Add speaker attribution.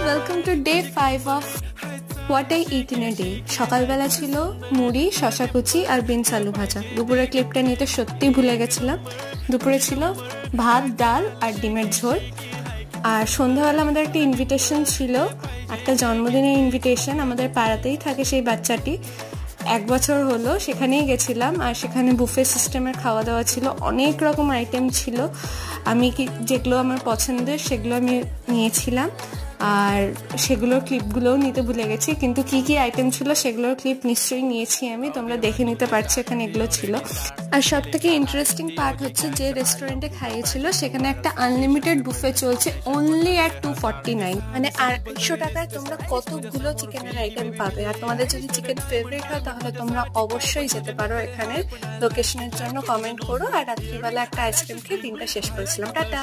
Speaker 1: welcome to day 5 of What I Eat in a Day. সকালবেলা ছিল মুড়ি, শসা কুচি আর বিনস আলু ভাজা। দুপুরের ক্লিপটা নিতে সত্যি ভুলে গেছিলাম। দুপুরে ছিল ভাত, ডাল আর ডিমের ঝোল। আর সন্ধ্যাবেলা আমাদের একটা ইনভিটেশন ছিল, একটা জন্মদিনের ইনভিটেশন। আমাদের পাড়াতেই থাকে সেই বাচ্চাটি, 1 বছর হলো। সেখানেই গেছিলাম আর সেখানে বুফে সিস্টেমের খাওয়া দাওয়া ছিল, অনেক রকম আইটেম ছিল। আমি যেগুলো আমার পছন্দের সেগুলো আমি নিয়েছিলাম, আর সেগুলোর ক্লিপগুলোও নিতে ভুলে গেছি। কিন্তু কি কি আইটেম ছিল সেগুলোর ক্লিপ নিশ্চয়ই নিয়েছি আমি, তোমরা দেখে নিতে পারছো এখানে এগুলো ছিল। আর সব থেকে ইন্টারেস্টিং পার্ট হচ্ছে যে রেস্টুরেন্টে খাইয়েছিল সেখানে একটা আনলিমিটেড বুফে চলছে, অনলি অ্যাট 249, মানে 250 টাকায় তোমরা কতগুলো চিকেনের আইটেম পাবে। আর তোমাদের যদি চিকেন ফেভারিট হয় তাহলে তোমরা অবশ্যই যেতে পারো এখানে। লোকেশনের জন্য কমেন্ট করো। আর রাত্রিবেলা একটা আইসক্রিম খেয়ে দিনটা শেষ করেছিলাম। টাটা।